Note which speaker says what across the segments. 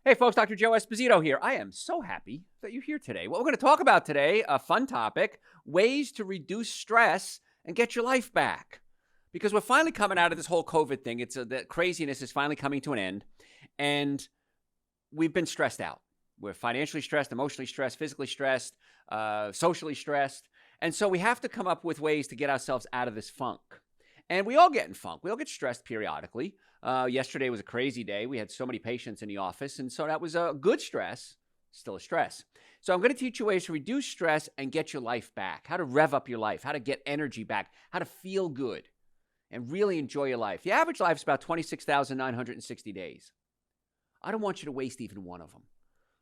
Speaker 1: Hey folks, Dr. Joe Esposito here. I am so happy that you're here today. What we're going to talk about today, a fun topic, ways to reduce stress and get your life back. Because we're finally coming out of this whole COVID thing. The craziness is finally coming to an end, and we've been stressed out. We're financially stressed, emotionally stressed, physically stressed, socially stressed. And so we have to come up with ways to get ourselves out of this funk. And we all get in funk. We all get stressed periodically. Yesterday was a crazy day. We had so many patients in the office. And so that was a good stress, still a stress. So I'm going to teach you ways to reduce stress and get your life back, how to rev up your life, how to get energy back, how to feel good and really enjoy your life. The average life is about 26,960 days. I don't want you to waste even one of them.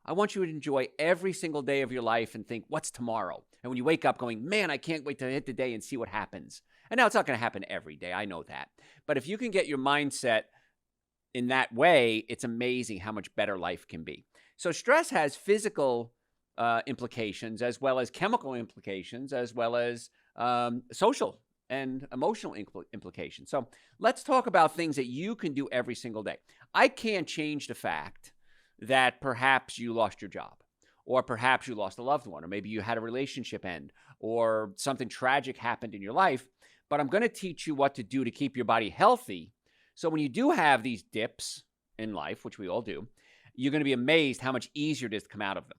Speaker 1: I want you to enjoy every single day of your life and think, what's tomorrow? And when you wake up going, man, I can't wait to hit the day and see what happens. And now it's not going to happen every day. I know that. But if you can get your mindset in that way, it's amazing how much better life can be. So stress has physical implications as well as chemical implications as well as social and emotional implications. So let's talk about things that you can do every single day. I can't change the fact that perhaps you lost your job, or perhaps you lost a loved one, or maybe you had a relationship end, or something tragic happened in your life. But I'm going to teach you what to do to keep your body healthy. So when you do have these dips in life, which we all do, you're going to be amazed how much easier it is to come out of them.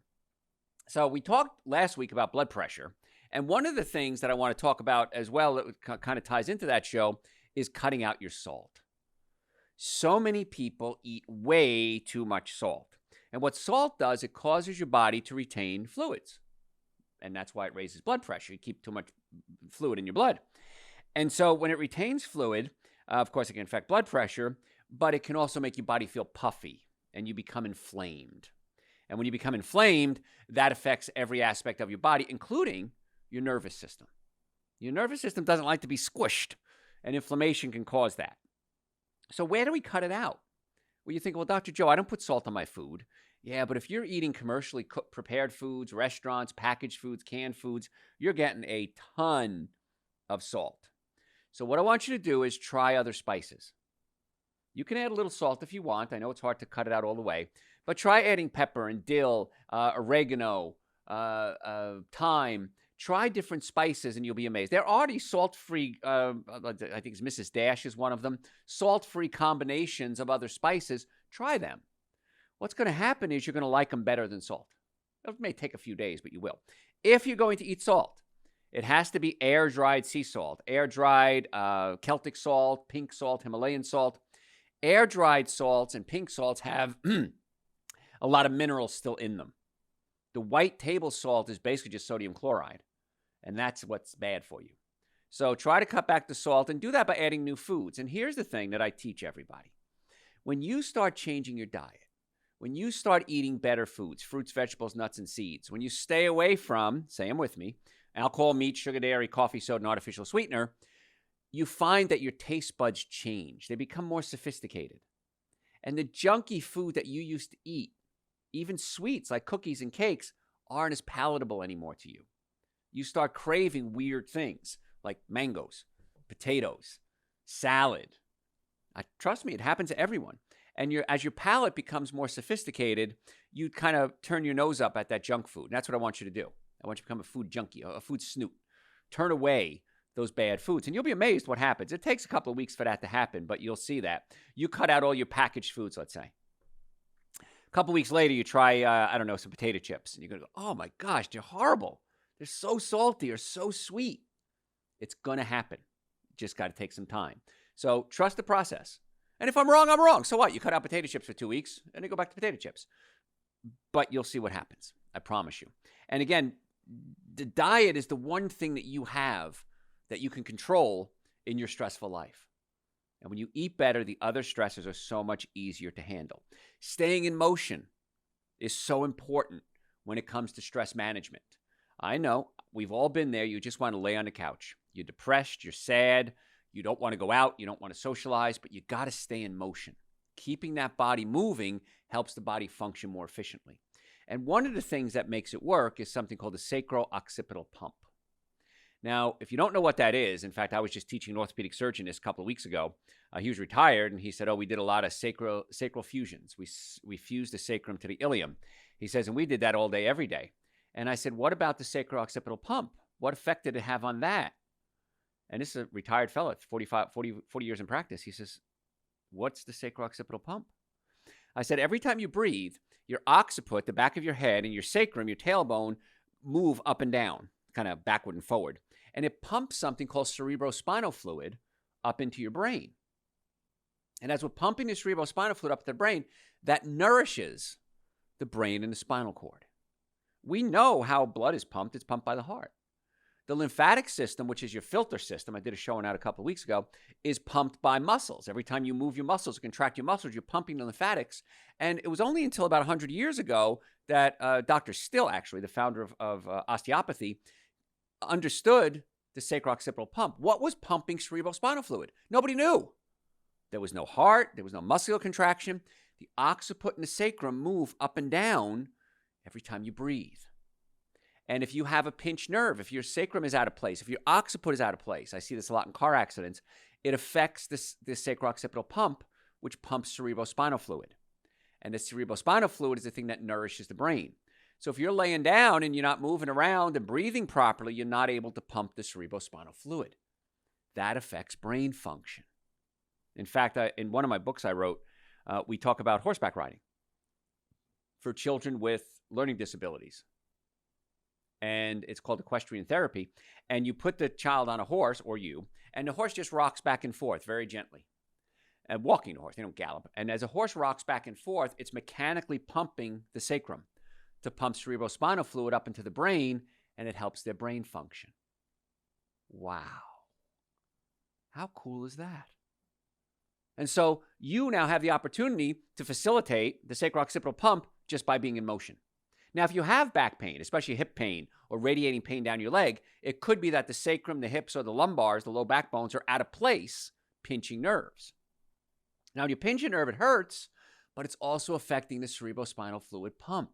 Speaker 1: So we talked last week about blood pressure. And one of the things that I want to talk about as well that kind of ties into that show is cutting out your salt. So many people eat way too much salt. And what salt does, it causes your body to retain fluids. And that's why it raises blood pressure. You keep too much fluid in your blood. And so when it retains fluid, of course, it can affect blood pressure, but it can also make your body feel puffy and you become inflamed. And when you become inflamed, that affects every aspect of your body, including your nervous system. Your nervous system doesn't like to be squished, and inflammation can cause that. So where do we cut it out? Well, you think, well, Dr. Joe, I don't put salt on my food. Yeah, but if you're eating commercially prepared foods, restaurants, packaged foods, canned foods, you're getting a ton of salt. So what I want you to do is try other spices. You can add a little salt if you want. I know it's hard to cut it out all the way, but try adding pepper and dill, oregano, thyme. Try different spices and you'll be amazed. There are already salt-free, I think it's Mrs. Dash is one of them, salt-free combinations of other spices. Try them. What's going to happen is you're going to like them better than salt. It may take a few days, but you will. If you're going to eat salt, it has to be air-dried sea salt, air-dried Celtic salt, pink salt, Himalayan salt. Air-dried salts and pink salts have a lot of minerals still in them. The white table salt is basically just sodium chloride, and that's what's bad for you. So try to cut back the salt and do that by adding new foods. And here's the thing that I teach everybody. When you start changing your diet, when you start eating better foods, fruits, vegetables, nuts, and seeds, when you stay away from, say them with me, alcohol, meat, sugar, dairy, coffee, soda, and artificial sweetener, you find that your taste buds change. They become more sophisticated. And the junky food that you used to eat, even sweets like cookies and cakes, aren't as palatable anymore to you. You start craving weird things like mangoes, potatoes, salad. Trust me, it happens to everyone. And as your palate becomes more sophisticated, you kind of turn your nose up at that junk food. And that's what I want you to do. I want you to become a food junkie, a food snoot. Turn away those bad foods. And you'll be amazed what happens. It takes a couple of weeks for that to happen, but you'll see that. You cut out all your packaged foods, let's say. A couple weeks later, you try, some potato chips. And you're going to go, oh my gosh, they're horrible. They're so salty or so sweet. It's going to happen. Just got to take some time. So trust the process. And if I'm wrong, I'm wrong. So what? You cut out potato chips for 2 weeks and then go back to potato chips. But you'll see what happens. I promise you. And again, the diet is the one thing that you have that you can control in your stressful life. And when you eat better, the other stressors are so much easier to handle. Staying in motion is so important when it comes to stress management. I know, we've all been there. You just want to lay on the couch. You're depressed, you're sad, you don't want to go out, you don't want to socialize, but you got to stay in motion. Keeping that body moving helps the body function more efficiently. And one of the things that makes it work is something called the sacro-occipital pump. Now, if you don't know what that is, in fact, I was just teaching an orthopedic surgeon this a couple of weeks ago. He was retired, and he said, "Oh, we did a lot of sacral fusions. We fused the sacrum to the ilium." He says, and we did that all day, every day. And I said, "What about the sacro-occipital pump? What effect did it have on that?" And this is a retired fellow, 40 years in practice. He says, "What's the sacro-occipital pump?" I said, "Every time you breathe, your occiput, the back of your head, and your sacrum, your tailbone, move up and down, kind of backward and forward. And it pumps something called cerebrospinal fluid up into your brain. And as we're pumping the cerebrospinal fluid up to the brain, that nourishes the brain and the spinal cord. We know how blood is pumped. It's pumped by the heart. The lymphatic system, which is your filter system, I did a show on that a couple of weeks ago, is pumped by muscles. Every time you move your muscles, contract your muscles, you're pumping the lymphatics. And it was only until about 100 years ago that Dr. Still, actually, the founder of osteopathy, understood the sacro-occipital pump. What was pumping cerebrospinal fluid? Nobody knew. There was no heart. There was no muscular contraction. The occiput and the sacrum move up and down every time you breathe. And if you have a pinched nerve, if your sacrum is out of place, if your occiput is out of place, I see this a lot in car accidents, it affects this sacro-occipital pump, which pumps cerebrospinal fluid. And the cerebrospinal fluid is the thing that nourishes the brain. So if you're laying down and you're not moving around and breathing properly, you're not able to pump the cerebrospinal fluid. That affects brain function. In fact, in one of my books I wrote, we talk about horseback riding for children with learning disabilities. And it's called equestrian therapy. And you put the child on a horse, or you, and the horse just rocks back and forth very gently. And walking the horse, they don't gallop. And as a horse rocks back and forth, it's mechanically pumping the sacrum to pump cerebrospinal fluid up into the brain, and it helps their brain function. Wow. How cool is that? And so you now have the opportunity to facilitate the sacro-occipital pump just by being in motion. Now, if you have back pain, especially hip pain or radiating pain down your leg, it could be that the sacrum, the hips, or the lumbars, the low back bones, are out of place, pinching nerves. Now, when you pinch a nerve, it hurts, but it's also affecting the cerebrospinal fluid pump.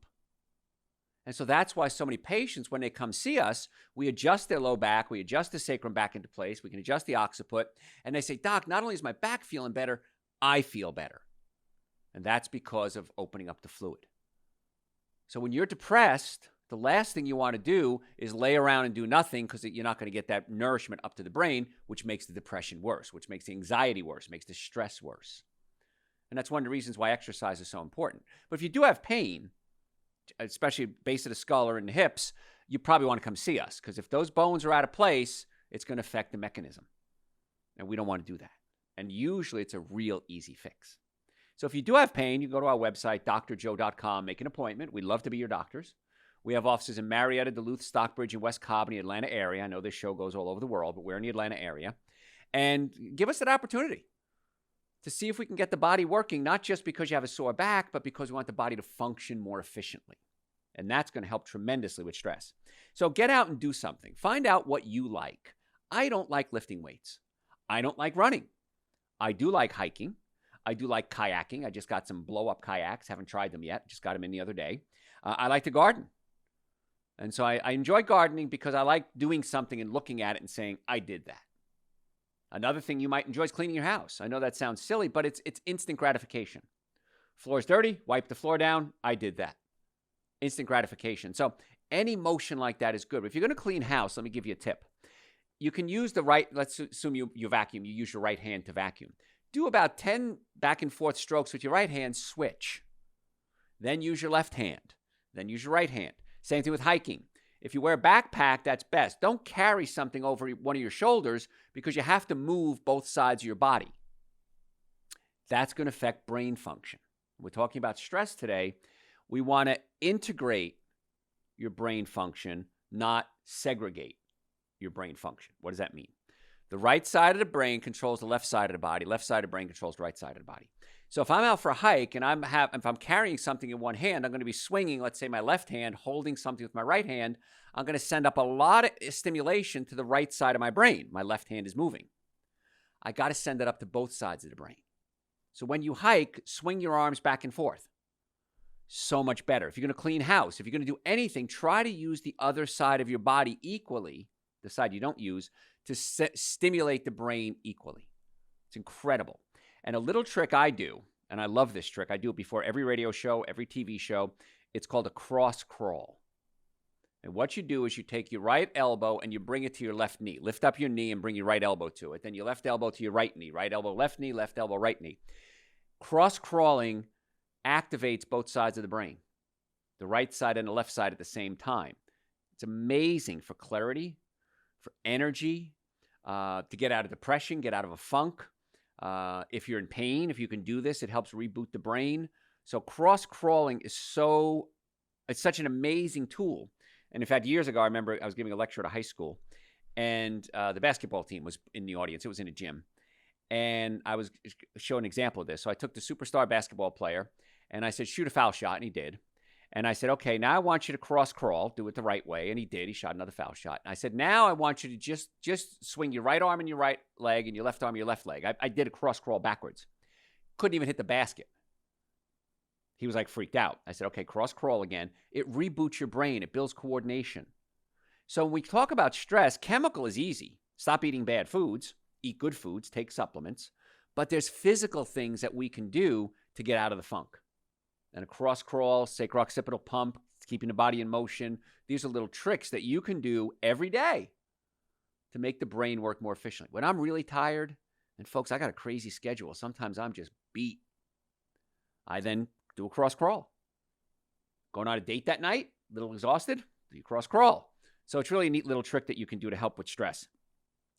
Speaker 1: And so that's why so many patients, when they come see us, we adjust their low back, we adjust the sacrum back into place, we can adjust the occiput, and they say, "Doc, not only is my back feeling better, I feel better." And that's because of opening up the fluid. So when you're depressed, the last thing you want to do is lay around and do nothing, because you're not going to get that nourishment up to the brain, which makes the depression worse, which makes the anxiety worse, makes the stress worse. And that's one of the reasons why exercise is so important. But if you do have pain, especially base of the skull or in the hips, you probably want to come see us, because if those bones are out of place, it's going to affect the mechanism. And we don't want to do that. And usually it's a real easy fix. So if you do have pain, you go to our website, drjoe.com, make an appointment. We'd love to be your doctors. We have offices in Marietta, Duluth, Stockbridge, and West Cobb, in the Atlanta area. I know this show goes all over the world, but we're in the Atlanta area. And give us that opportunity to see if we can get the body working, not just because you have a sore back, but because we want the body to function more efficiently. And that's going to help tremendously with stress. So get out and do something. Find out what you like. I don't like lifting weights. I don't like running. I do like hiking. I do like kayaking. I just got some blow-up kayaks. Haven't tried them yet. Just got them in the other day. I like to garden. And so I enjoy gardening because I like doing something and looking at it and saying, I did that. Another thing you might enjoy is cleaning your house. I know that sounds silly, but it's instant gratification. Floor's dirty, wipe the floor down. I did that. Instant gratification. So any motion like that is good. But if you're going to clean house, let me give you a tip. You can use the right, let's assume you vacuum. You use your right hand to vacuum. Do about 10 back and forth strokes with your right hand, switch. Then use your left hand. Then use your right hand. Same thing with hiking. If you wear a backpack, that's best. Don't carry something over one of your shoulders because you have to move both sides of your body. That's going to affect brain function. We're talking about stress today. We want to integrate your brain function, not segregate your brain function. What does that mean? The right side of the brain controls the left side of the body. Left side of the brain controls the right side of the body. So if I'm out for a hike and if I'm carrying something in one hand, I'm going to be swinging, let's say my left hand, holding something with my right hand. I'm going to send up a lot of stimulation to the right side of my brain. My left hand is moving. I got to send it up to both sides of the brain. So when you hike, swing your arms back and forth. So much better. If you're going to clean house, if you're going to do anything, try to use the other side of your body equally, the side you don't use, to stimulate the brain equally. It's incredible. And a little trick I do, and I love this trick. I do it before every radio show, every TV show. It's called a cross crawl. And what you do is you take your right elbow and you bring it to your left knee. Lift up your knee and bring your right elbow to it. Then your left elbow to your right knee. Right elbow, left knee, left elbow, right knee. Cross crawling activates both sides of the brain, the right side and the left side at the same time. It's amazing for clarity, for energy, to get out of depression, get out of a funk. If you're in pain, if you can do this, it helps reboot the brain. So cross crawling is it's such an amazing tool. And in fact, years ago, I remember I was giving a lecture at a high school, and the basketball team was in the audience. It was in a gym. And I was showing an example of this. So I took the superstar basketball player, and I said, shoot a foul shot, and he did. And I said, okay, now I want you to cross crawl, do it the right way. And he did. He shot another foul shot. And I said, now I want you to just swing your right arm and your right leg and your left arm and your left leg. I did a cross crawl backwards. Couldn't even hit the basket. He was like freaked out. I said, okay, cross crawl again. It reboots your brain. It builds coordination. So when we talk about stress, chemical is easy. Stop eating bad foods, eat good foods, take supplements. But there's physical things that we can do to get out of the funk. And a cross crawl, sacro-occipital pump, keeping the body in motion. These are little tricks that you can do every day to make the brain work more efficiently. When I'm really tired, and folks, I got a crazy schedule. Sometimes I'm just beat. I then do a cross crawl. Going on a date that night, a little exhausted, do you cross crawl. So it's really a neat little trick that you can do to help with stress.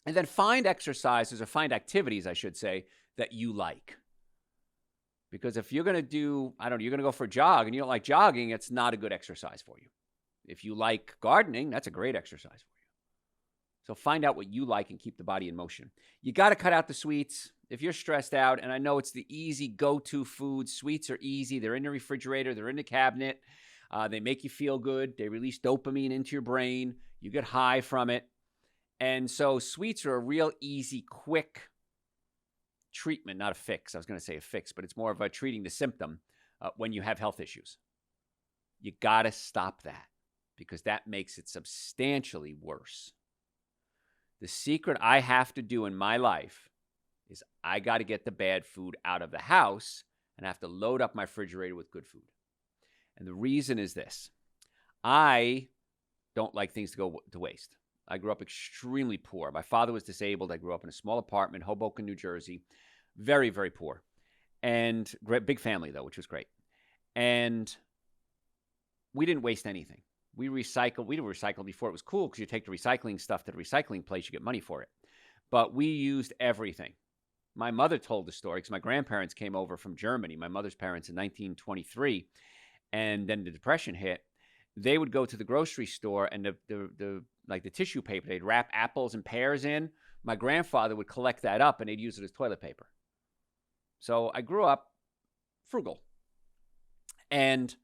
Speaker 1: And then find exercises, or find activities, I should say, that you like. Because if you're going to do, you're going to go for a jog and you don't like jogging, it's not a good exercise for you. If you like gardening, that's a great exercise for you. So find out what you like and keep the body in motion. You got to cut out the sweets. If you're stressed out, and I know it's the easy go-to food, sweets are easy. They're in the refrigerator. They're in the cabinet. They make you feel good. They release dopamine into your brain. You get high from it. And so sweets are a real easy, quick treatment, not a fix. I was going to say a fix, but it's more of a treating the symptom when you have health issues. You got to stop that, because that makes it substantially worse. The secret I have to do in my life is I got to get the bad food out of the house, and I have to load up my refrigerator with good food. And the reason is this. I don't like things to go to waste. I grew up extremely poor. My father was disabled. I grew up in a small apartment, Hoboken, New Jersey. Very, very poor. And big family, though, which was great. And we didn't waste anything. We recycled. We recycled before it was cool, because you take the recycling stuff to the recycling place, you get money for it. But we used everything. My mother told the story because my grandparents came over from Germany, my mother's parents, in 1923. And then the Depression hit. They would go to the grocery store, and the tissue paper, they'd wrap apples and pears in. My grandfather would collect that up, and they'd use it as toilet paper. So I grew up frugal. And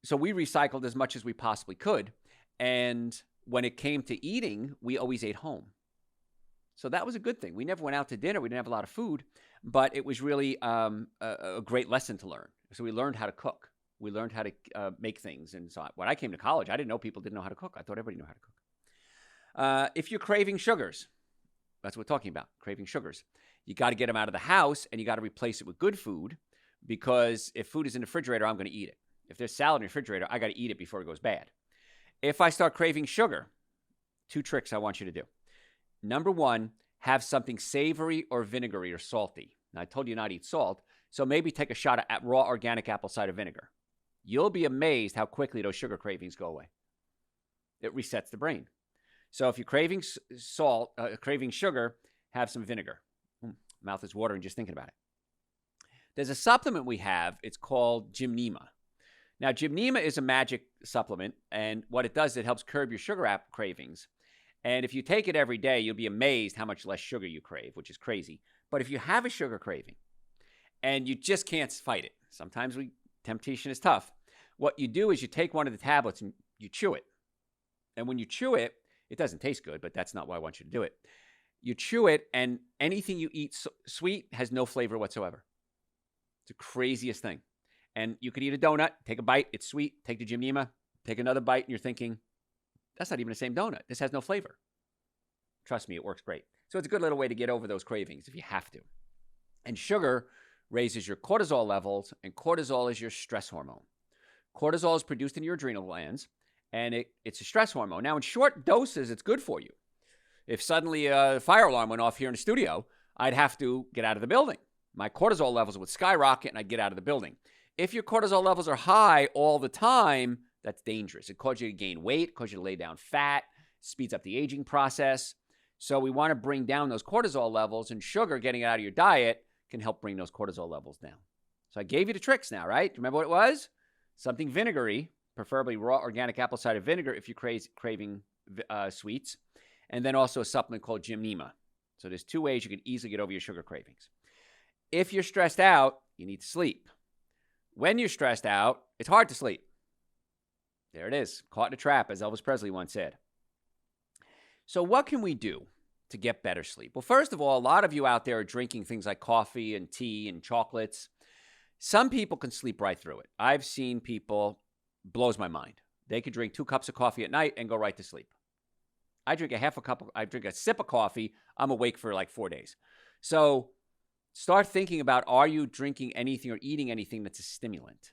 Speaker 1: so we recycled as much as we possibly could. And when it came to eating, we always ate home. So that was a good thing. We never went out to dinner. We didn't have a lot of food, but it was really a great lesson to learn. So we learned how to cook. We learned how to make things. And so when I came to college, I didn't know people didn't know how to cook. I thought everybody knew how to cook. If you're craving sugars, that's what we're talking about, craving sugars. You got to get them out of the house, and you got to replace it with good food, because if food is in the refrigerator, I'm going to eat it. If there's salad in the refrigerator, I got to eat it before it goes bad. If I start craving sugar, 2 tricks I want you to do. Number 1, have something savory or vinegary or salty. Now, I told you not to eat salt, so maybe take a shot of raw organic apple cider vinegar. You'll be amazed how quickly those sugar cravings go away. It resets the brain. So if you're craving craving sugar, have some vinegar. Mouth is watering just thinking about it. There's a supplement we have. It's called Gymnema. Now, Gymnema is a magic supplement, and what it does, it helps curb your sugar cravings. And if you take it every day, you'll be amazed how much less sugar you crave, which is crazy. But if you have a sugar craving and you just can't fight it, sometimes temptation is tough. What you do is you take one of the tablets and you chew it. And when you chew it, it doesn't taste good, but that's not why I want you to do it. You chew it, and anything you eat sweet has no flavor whatsoever. It's the craziest thing. And you could eat a donut, take a bite, it's sweet, take the Gymnema, take another bite, and you're thinking, that's not even the same donut. This has no flavor. Trust me, it works great. So it's a good little way to get over those cravings if you have to. And sugar raises your cortisol levels, and cortisol is your stress hormone. Cortisol is produced in your adrenal glands, and it's a stress hormone. Now, in short doses, it's good for you. If suddenly a fire alarm went off here in the studio, I'd have to get out of the building. My cortisol levels would skyrocket, and I'd get out of the building. If your cortisol levels are high all the time, that's dangerous. It causes you to gain weight, causes you to lay down fat, speeds up the aging process. So we want to bring down those cortisol levels, and sugar, getting it out of your diet, can help bring those cortisol levels down. So I gave you the tricks now, right? Do you remember what it was? Something vinegary, preferably raw organic apple cider vinegar if you're craving sweets, and then also a supplement called Gymnema. So there's 2 ways you can easily get over your sugar cravings. If you're stressed out, you need to sleep. When you're stressed out, it's hard to sleep. There it is, caught in a trap, as Elvis Presley once said. So what can we do to get better sleep? Well, first of all, a lot of you out there are drinking things like coffee and tea and chocolates. Some people can sleep right through it. I've seen people, blows my mind. They could drink 2 cups of coffee at night and go right to sleep. I drink a sip of coffee, I'm awake for like 4 days. So start thinking about, are you drinking anything or eating anything that's a stimulant?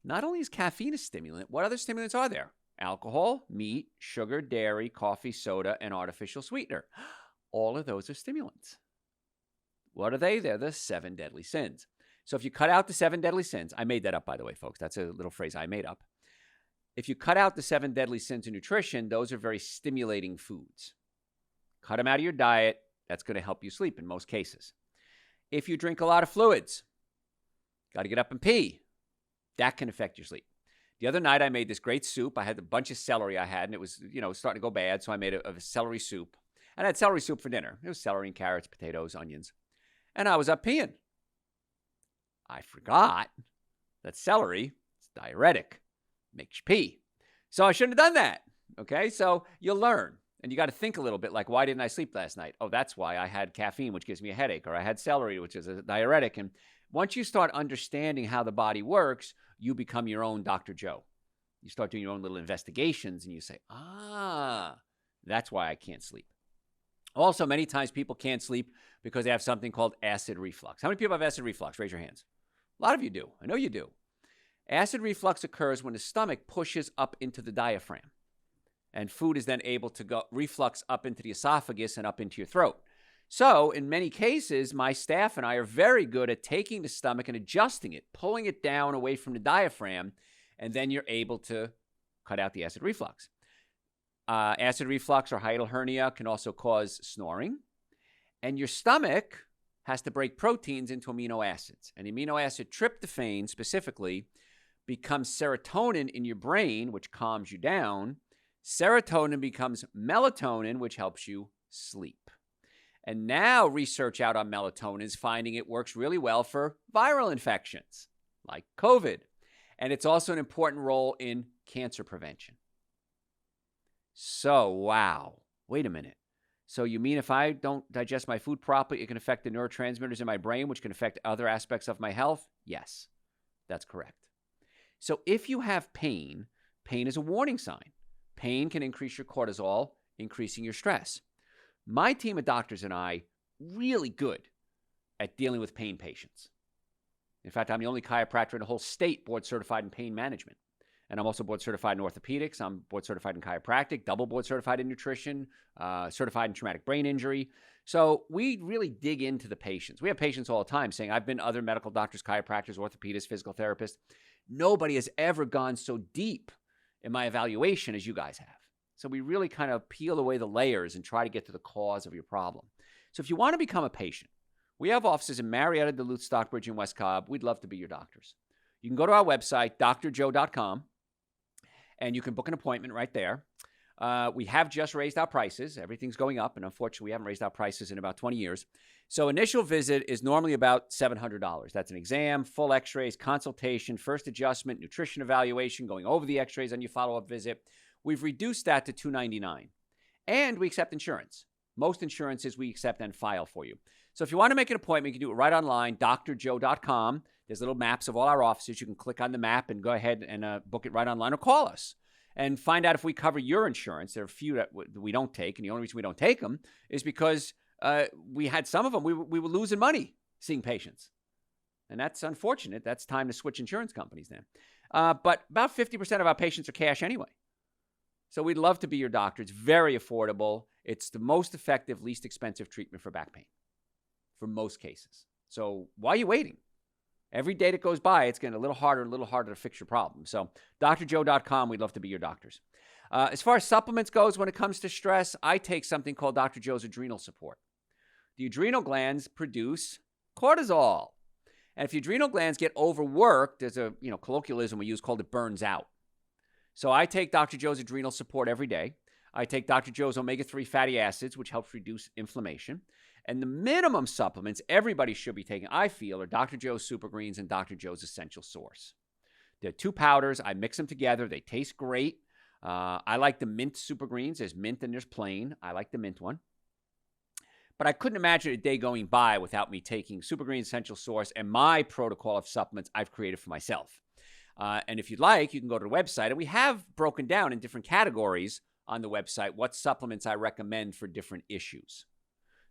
Speaker 1: Not only is caffeine a stimulant, what other stimulants are there? Alcohol, meat, sugar, dairy, coffee, soda, and artificial sweetener. All of those are stimulants. What are they? They're the 7 deadly sins. So if you cut out the 7 deadly sins, I made that up, by the way, folks. That's a little phrase I made up. If you cut out the 7 deadly sins in nutrition, those are very stimulating foods. Cut them out of your diet. That's going to help you sleep in most cases. If you drink a lot of fluids, got to get up and pee. That can affect your sleep. The other night, I made this great soup. I had a bunch of celery I had, and it was, starting to go bad, so I made a celery soup. And I had celery soup for dinner. It was celery and carrots, potatoes, onions. And I was up peeing. I forgot that celery is diuretic. Makes you pee. So I shouldn't have done that. Okay, so you'll learn. And you got to think a little bit like, why didn't I sleep last night? Oh, that's why I had caffeine, which gives me a headache, or I had celery, which is a diuretic. And once you start understanding how the body works, you become your own Dr. Joe. You start doing your own little investigations, and you say, that's why I can't sleep. Also, many times people can't sleep because they have something called acid reflux. How many people have acid reflux? Raise your hands. A lot of you do. I know you do. Acid reflux occurs when the stomach pushes up into the diaphragm, and food is then able to go reflux up into the esophagus and up into your throat. So in many cases, my staff and I are very good at taking the stomach and adjusting it, pulling it down away from the diaphragm, and then you're able to cut out the acid reflux. Acid reflux or hiatal hernia can also cause snoring, and your stomach has to break proteins into amino acids. And amino acid tryptophan specifically becomes serotonin in your brain, which calms you down. Serotonin becomes melatonin, which helps you sleep. And now research out on melatonin is finding it works really well for viral infections like COVID. And it's also an important role in cancer prevention. So, wow. Wait a minute. So you mean if I don't digest my food properly, it can affect the neurotransmitters in my brain, which can affect other aspects of my health? Yes, that's correct. So if you have pain, pain is a warning sign. Pain can increase your cortisol, increasing your stress. My team of doctors and I, really good at dealing with pain patients. In fact, I'm the only chiropractor in the whole state board certified in pain management. And I'm also board certified in orthopedics. I'm board certified in chiropractic, double board certified in nutrition, certified in traumatic brain injury. So we really dig into the patients. We have patients all the time saying, I've been to other medical doctors, chiropractors, orthopedists, physical therapists. Nobody has ever gone so deep in my evaluation as you guys have. So we really kind of peel away the layers and try to get to the cause of your problem. So if you want to become a patient, we have offices in Marietta, Duluth, Stockbridge, and West Cobb. We'd love to be your doctors. You can go to our website, drjoe.com, and you can book an appointment right there. We have just raised our prices. Everything's going up, and unfortunately, we haven't raised our prices in about 20 years. So initial visit is normally about $700. That's an exam, full x-rays, consultation, first adjustment, nutrition evaluation, going over the x-rays on your follow-up visit. We've reduced that to $299. And we accept insurance. Most insurances we accept and file for you. So if you want to make an appointment, you can do it right online, drjoe.com. There's little maps of all our offices. You can click on the map and go ahead and book it right online or call us. and find out if we cover your insurance. There are a few that we don't take, and the only reason we don't take them is because we had some of them. We were losing money seeing patients, and that's unfortunate. That's time to switch insurance companies then. But about 50% of our patients are cash anyway. So we'd love to be your doctor. It's very affordable. It's the most effective, least expensive treatment for back pain for most cases. So why are you waiting? Every day that goes by, it's getting a little harder to fix your problem. So drjoe.com, we'd love to be your doctors. As far as supplements goes, when it comes to stress, I take something called Dr. Joe's Adrenal Support. The adrenal glands produce cortisol. And if your adrenal glands get overworked, there's a colloquialism we use called it burns out. So I take Dr. Joe's Adrenal Support every day. I take Dr. Joe's omega-3 fatty acids, which helps reduce inflammation. And the minimum supplements everybody should be taking, I feel, are Dr. Joe's Super Greens and Dr. Joe's Essential Source. They're 2 powders. I mix them together. They taste great. I like the mint Super Greens. There's mint and there's plain. I like the mint one. But I couldn't imagine a day going by without me taking Super Greens, Essential Source, and my protocol of supplements I've created for myself. And if you'd like, you can go to the website. And we have broken down in different categories on the website what supplements I recommend for different issues.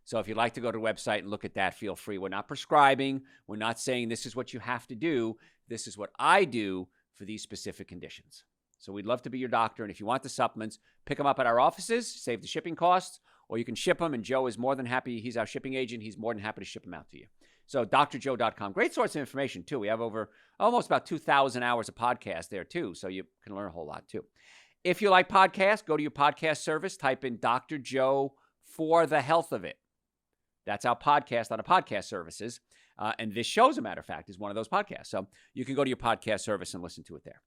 Speaker 1: So if you'd like to go to the website and look at that, feel free. We're not prescribing. We're not saying this is what you have to do. This is what I do for these specific conditions. So we'd love to be your doctor. And if you want the supplements, pick them up at our offices, save the shipping costs, or you can ship them. And Joe is more than happy. He's our shipping agent. He's more than happy to ship them out to you. So drjoe.com. Great source of information, too. We have over almost about 2,000 hours of podcast there, too. So you can learn a whole lot, too. If you like podcasts, go to your podcast service. Type in Dr. Joe for the health of it. That's our podcast on the podcast services. And this show, as a matter of fact, is one of those podcasts. So you can go to your podcast service and listen to it there.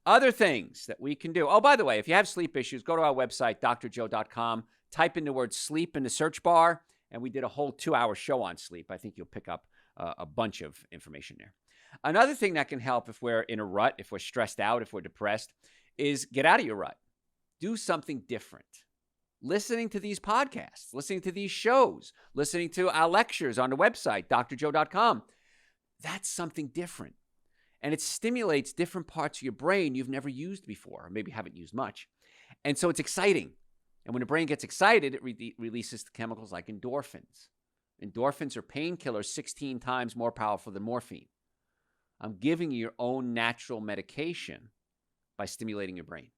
Speaker 1: Other things that we can do. Oh, by the way, if you have sleep issues, go to our website, drjoe.com. Type in the word sleep in the search bar. And we did a whole 2-hour show on sleep. I think you'll pick up a bunch of information there. Another thing that can help if we're in a rut, if we're stressed out, if we're depressed, is get out of your rut. Do something different. Listening to these podcasts, listening to these shows, listening to our lectures on the website, drjoe.com. That's something different. And it stimulates different parts of your brain you've never used before, or maybe haven't used much. And so it's exciting. And when the brain gets excited, it releases chemicals like endorphins. Endorphins are painkillers 16 times more powerful than morphine. I'm giving you your own natural medication by stimulating your brain.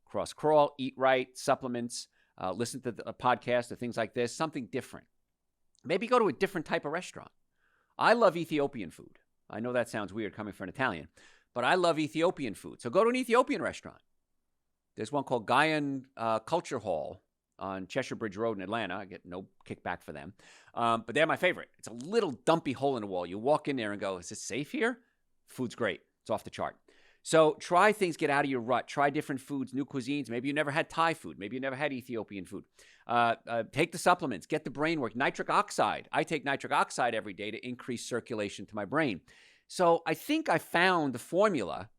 Speaker 1: Cross crawl, eat right, supplements, listen to a podcast or things like this, something different. Maybe go to a different type of restaurant. I love Ethiopian food. I know that sounds weird coming from an Italian, but I love Ethiopian food. So go to an Ethiopian restaurant. There's one called Gaian Culture Hall on Cheshire Bridge Road in Atlanta. I get no kickback for them. But they're my favorite. It's a little dumpy hole in the wall. You walk in there and go, is it safe here? Food's great. It's off the chart. So try things, get out of your rut. Try different foods, new cuisines. Maybe you never had Thai food. Maybe you never had Ethiopian food. Take the supplements. Get the brain work. Nitric oxide. I take nitric oxide every day to increase circulation to my brain. So I think I found the formula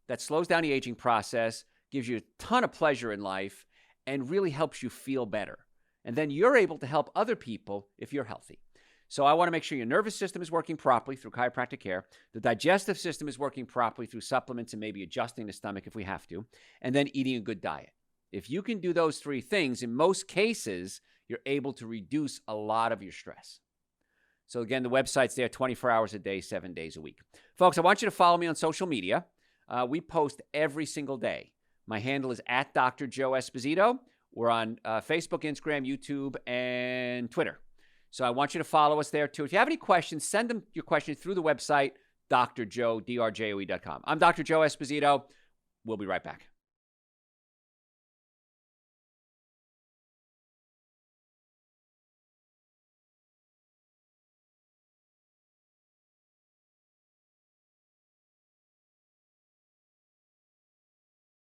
Speaker 1: that slows down the aging process, gives you a ton of pleasure in life, and really helps you feel better. And then you're able to help other people if you're healthy. So I want to make sure your nervous system is working properly through chiropractic care. The digestive system is working properly through supplements and maybe adjusting the stomach if we have to. And then eating a good diet. If you can do those 3 things, in most cases, you're able to reduce a lot of your stress. So again, the website's there 24 hours a day, 7 days a week. Folks, I want you to follow me on social media. We post every single day. My handle is at Dr. Joe Esposito. We're on Facebook, Instagram, YouTube, and Twitter. So I want you to follow us there, too. If you have any questions, send them your questions through the website, drjoe.com. I'm Dr. Joe Esposito. We'll be right back.